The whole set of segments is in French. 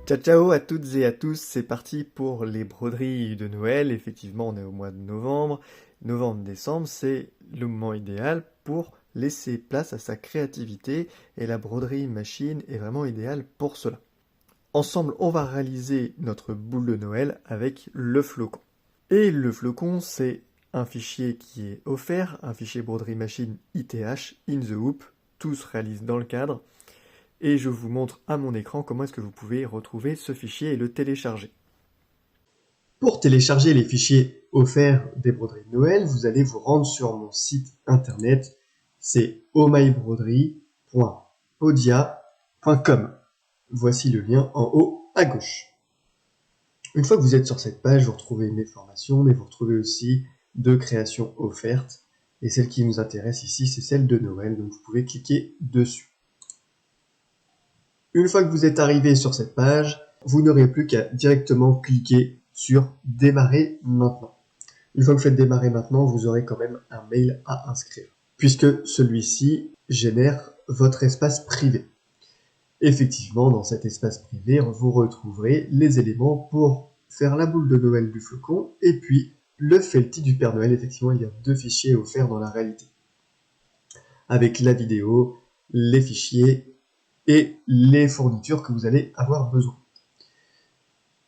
Ciao ciao à toutes et à tous, c'est parti pour les broderies de Noël. Effectivement, on est au mois de novembre. Novembre-décembre, c'est le moment idéal pour laisser place à sa créativité et la broderie machine est vraiment idéale pour cela. Ensemble, on va réaliser notre boule de Noël avec le flocon. Et le flocon, c'est un fichier qui est offert, un fichier broderie machine ITH, in the hoop. Tout se réalise dans le cadre. Et je vous montre à mon écran comment est-ce que vous pouvez retrouver ce fichier et le télécharger. Pour télécharger les fichiers offerts des broderies de Noël, vous allez vous rendre sur mon site internet, c'est ohmybroderie.podia.com. Voici le lien en haut à gauche. Une fois que vous êtes sur cette page, vous retrouvez mes formations, mais vous retrouvez aussi deux créations offertes. Et celle qui nous intéresse ici, c'est celle de Noël, donc vous pouvez cliquer dessus. Une fois que vous êtes arrivé sur cette page, vous n'aurez plus qu'à directement cliquer sur démarrer maintenant. Une fois que vous faites démarrer maintenant, vous aurez quand même un mail à inscrire, puisque celui-ci génère votre espace privé. Effectivement, dans cet espace privé, vous retrouverez les éléments pour faire la boule de Noël du flocon et puis le felti du Père Noël. Effectivement, il y a deux fichiers offerts dans la réalité, avec la vidéo, les fichiers et les fournitures que vous allez avoir besoin.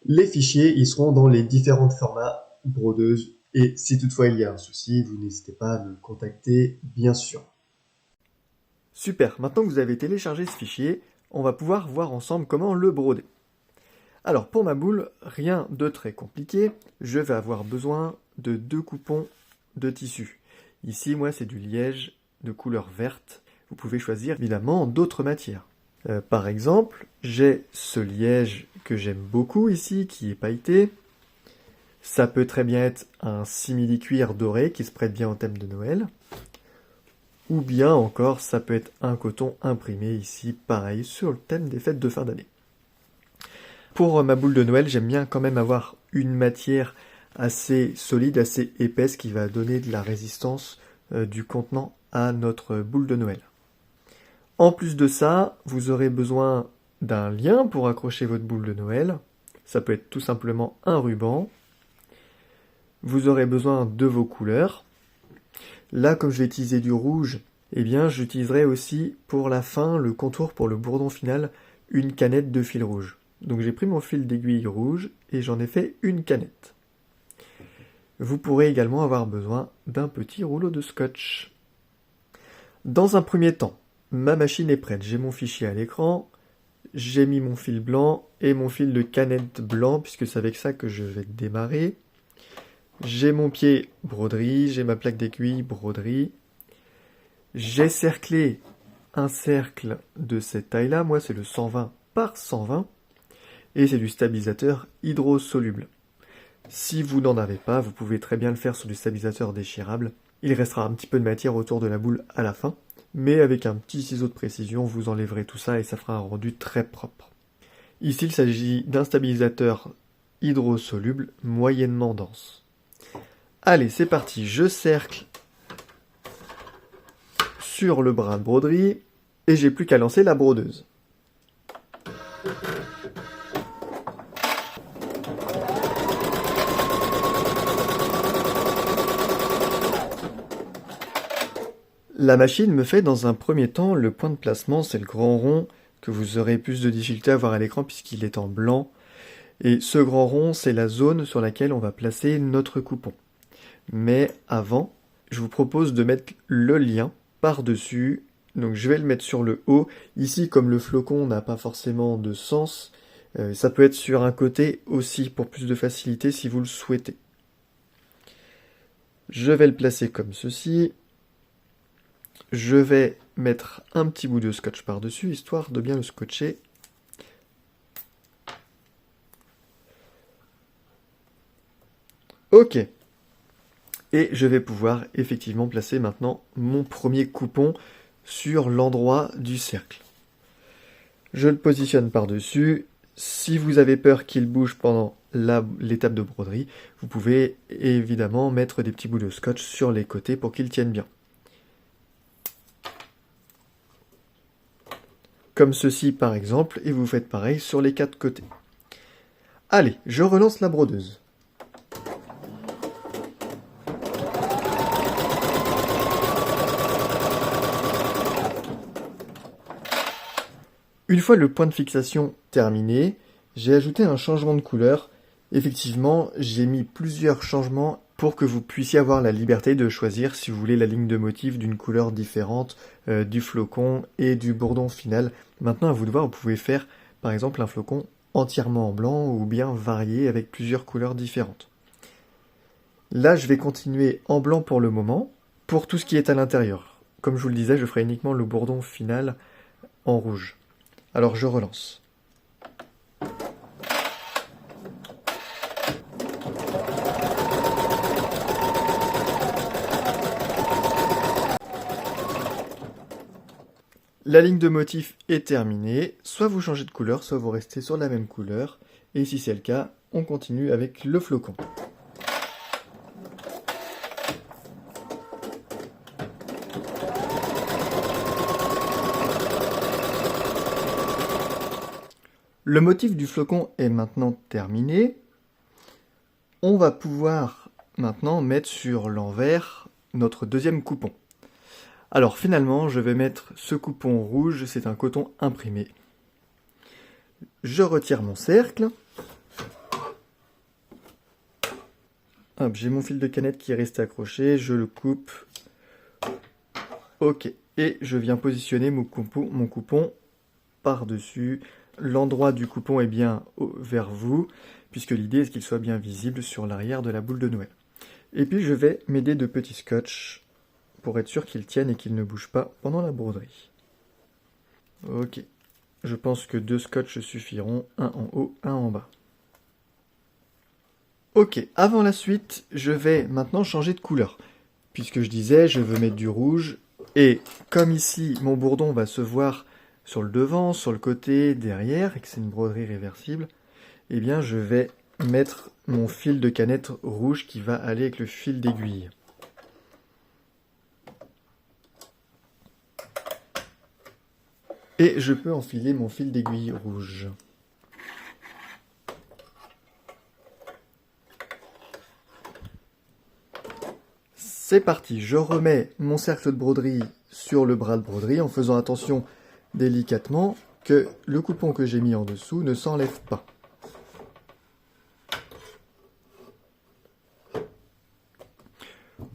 Les fichiers, ils seront dans les différents formats brodeuses et si toutefois il y a un souci, vous n'hésitez pas à me contacter, bien sûr. Super, maintenant que vous avez téléchargé ce fichier, on va pouvoir voir ensemble comment le broder. Alors pour ma boule, rien de très compliqué, je vais avoir besoin de deux coupons de tissu. Ici, moi, c'est du liège de couleur verte. Vous pouvez choisir évidemment d'autres matières. Par exemple, j'ai ce liège que j'aime beaucoup ici, qui est pailleté. Ça peut très bien être un simili-cuir doré qui se prête bien au thème de Noël. Ou bien encore, ça peut être un coton imprimé ici, pareil, sur le thème des fêtes de fin d'année. Pour ma boule de Noël, j'aime bien quand même avoir une matière assez solide, assez épaisse, qui va donner de la résistance du contenant à notre boule de Noël. En plus de ça, vous aurez besoin d'un lien pour accrocher votre boule de Noël. Ça peut être tout simplement un ruban. Vous aurez besoin de vos couleurs. Là, comme je vais utiliser du rouge, eh bien, j'utiliserai aussi pour la fin, le contour pour le bourdon final, une canette de fil rouge. Donc j'ai pris mon fil d'aiguille rouge et j'en ai fait une canette. Vous pourrez également avoir besoin d'un petit rouleau de scotch. Dans un premier temps, ma machine est prête. J'ai mon fichier à l'écran, j'ai mis mon fil blanc et mon fil de canette blanc, puisque c'est avec ça que je vais démarrer. J'ai mon pied broderie, j'ai ma plaque d'aiguille broderie. J'ai cerclé un cercle de cette taille-là, moi c'est le 120 par 120, et c'est du stabilisateur hydrosoluble. Si vous n'en avez pas, vous pouvez très bien le faire sur du stabilisateur déchirable. Il restera un petit peu de matière autour de la boule à la fin, mais avec un petit ciseau de précision, vous enlèverez tout ça et ça fera un rendu très propre. Ici, il s'agit d'un stabilisateur hydrosoluble moyennement dense. Allez, c'est parti, je cercle sur le bras de broderie et j'ai plus qu'à lancer la brodeuse. La machine me fait dans un premier temps le point de placement, c'est le grand rond que vous aurez plus de difficulté à voir à l'écran puisqu'il est en blanc. Et ce grand rond, c'est la zone sur laquelle on va placer notre coupon. Mais avant, je vous propose de mettre le lien par-dessus. Donc je vais le mettre sur le haut. Ici, comme le flocon n'a pas forcément de sens, ça peut être sur un côté aussi pour plus de facilité si vous le souhaitez. Je vais le placer comme ceci. Je vais mettre un petit bout de scotch par-dessus, histoire de bien le scotcher. Ok. Et je vais pouvoir effectivement placer maintenant mon premier coupon sur l'endroit du cercle. Je le positionne par-dessus. Si vous avez peur qu'il bouge pendant l'étape de broderie, vous pouvez évidemment mettre des petits bouts de scotch sur les côtés pour qu'ils tiennent bien. Comme ceci par exemple, et vous faites pareil sur les quatre côtés. Allez, je relance la brodeuse. Une fois le point de fixation terminé, j'ai ajouté un changement de couleur. Effectivement, j'ai mis plusieurs changements pour que vous puissiez avoir la liberté de choisir si vous voulez la ligne de motif d'une couleur différente du flocon et du bourdon final. Maintenant, à vous de voir, vous pouvez faire par exemple un flocon entièrement en blanc ou bien varié avec plusieurs couleurs différentes. Là, je vais continuer en blanc pour le moment, pour tout ce qui est à l'intérieur. Comme je vous le disais, je ferai uniquement le bourdon final en rouge. Alors je relance. La ligne de motif est terminée. Soit vous changez de couleur, soit vous restez sur la même couleur. Et si c'est le cas, on continue avec le flocon. Le motif du flocon est maintenant terminé. On va pouvoir maintenant mettre sur l'envers notre deuxième coupon. Alors finalement, je vais mettre ce coupon rouge, c'est un coton imprimé. Je retire mon cercle. Hop, j'ai mon fil de canette qui est resté accroché, je le coupe. Ok, et je viens positionner mon coupon par-dessus. L'endroit du coupon est bien vers vous, puisque l'idée est qu'il soit bien visible sur l'arrière de la boule de Noël. Et puis je vais m'aider de petits scotch pour être sûr qu'il tienne et qu'il ne bouge pas pendant la broderie. Ok, je pense que 2 scotch suffiront, un en haut, un en bas. Ok, avant la suite, je vais maintenant changer de couleur. Puisque je disais, je veux mettre du rouge, et comme ici, mon bourdon va se voir sur le devant, sur le côté, derrière, et que c'est une broderie réversible, eh bien je vais mettre mon fil de canette rouge qui va aller avec le fil d'aiguille. Et je peux enfiler mon fil d'aiguille rouge. C'est parti, je remets mon cercle de broderie sur le bras de broderie en faisant attention délicatement que le coupon que j'ai mis en dessous ne s'enlève pas.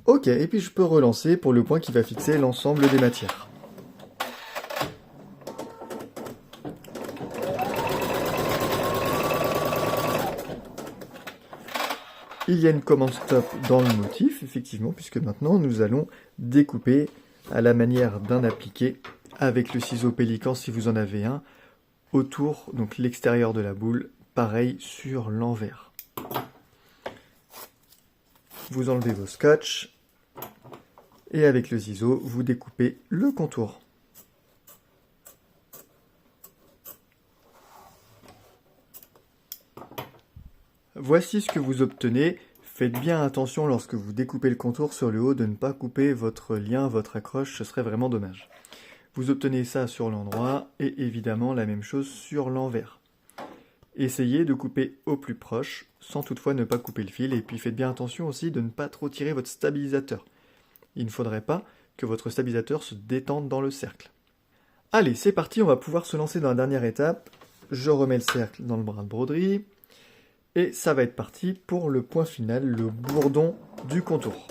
Ok, et puis je peux relancer pour le point qui va fixer l'ensemble des matières. Il y a une commande stop dans le motif, effectivement, puisque maintenant nous allons découper à la manière d'un appliqué avec le ciseau pélican si vous en avez un, autour, donc l'extérieur de la boule, pareil sur l'envers. Vous enlevez vos scotch et avec le ciseau, vous découpez le contour. Voici ce que vous obtenez. Faites bien attention lorsque vous découpez le contour sur le haut de ne pas couper votre lien, votre accroche, ce serait vraiment dommage. Vous obtenez ça sur l'endroit et évidemment la même chose sur l'envers. Essayez de couper au plus proche, sans toutefois ne pas couper le fil, et puis faites bien attention aussi de ne pas trop tirer votre stabilisateur. Il ne faudrait pas que votre stabilisateur se détende dans le cercle. Allez, c'est parti, on va pouvoir se lancer dans la dernière étape. Je remets le cercle dans le bras de broderie. Et ça va être parti pour le point final, le bourdon du contour.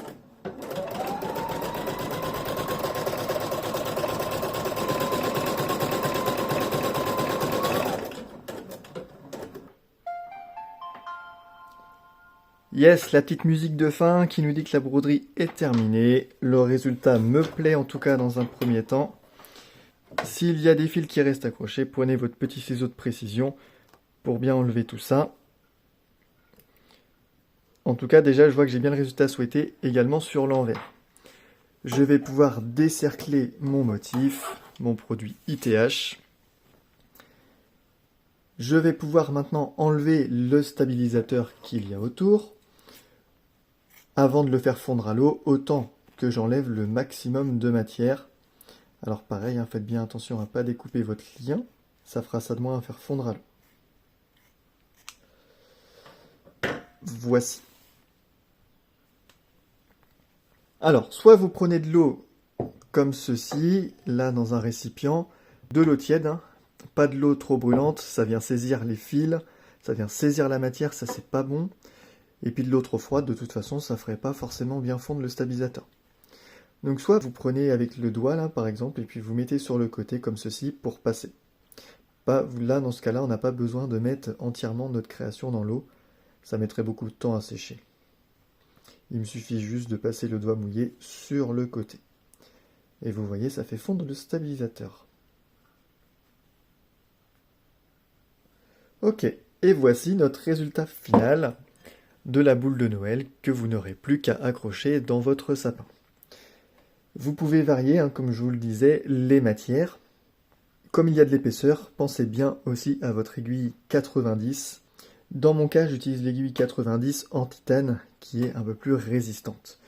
Yes, la petite musique de fin qui nous dit que la broderie est terminée. Le résultat me plaît en tout cas dans un premier temps. S'il y a des fils qui restent accrochés, prenez votre petit ciseau de précision pour bien enlever tout ça. En tout cas, déjà, je vois que j'ai bien le résultat souhaité également sur l'envers. Je vais pouvoir décercler mon motif, mon produit ITH. Je vais pouvoir maintenant enlever le stabilisateur qu'il y a autour. Avant de le faire fondre à l'eau, autant que j'enlève le maximum de matière. Alors pareil, hein, faites bien attention à ne pas découper votre lien. Ça fera ça de moins à faire fondre à l'eau. voici. Alors, soit vous prenez de l'eau comme ceci, là dans un récipient, de l'eau tiède, hein, pas de l'eau trop brûlante, ça vient saisir les fils, ça vient saisir la matière, ça c'est pas bon. Et puis de l'eau trop froide, de toute façon, ça ferait pas forcément bien fondre le stabilisateur. Donc soit vous prenez avec le doigt là par exemple, et puis vous mettez sur le côté comme ceci pour passer. Là dans ce cas-là, on n'a pas besoin de mettre entièrement notre création dans l'eau, ça mettrait beaucoup de temps à sécher. Il me suffit juste de passer le doigt mouillé sur le côté. Et vous voyez, ça fait fondre le stabilisateur. Ok, et voici notre résultat final de la boule de Noël que vous n'aurez plus qu'à accrocher dans votre sapin. Vous pouvez varier, hein, comme je vous le disais, les matières. Comme il y a de l'épaisseur, pensez bien aussi à votre aiguille 90. Dans mon cas, j'utilise l'aiguille 90 en titane qui est un peu plus résistante.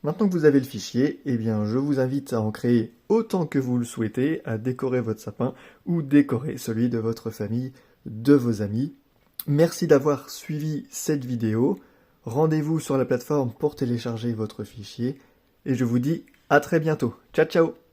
Maintenant que vous avez le fichier, eh bien, je vous invite à en créer autant que vous le souhaitez, à décorer votre sapin ou décorer celui de votre famille, de vos amis. Merci d'avoir suivi cette vidéo. Rendez-vous sur la plateforme pour télécharger votre fichier et je vous dis à très bientôt. Ciao ciao!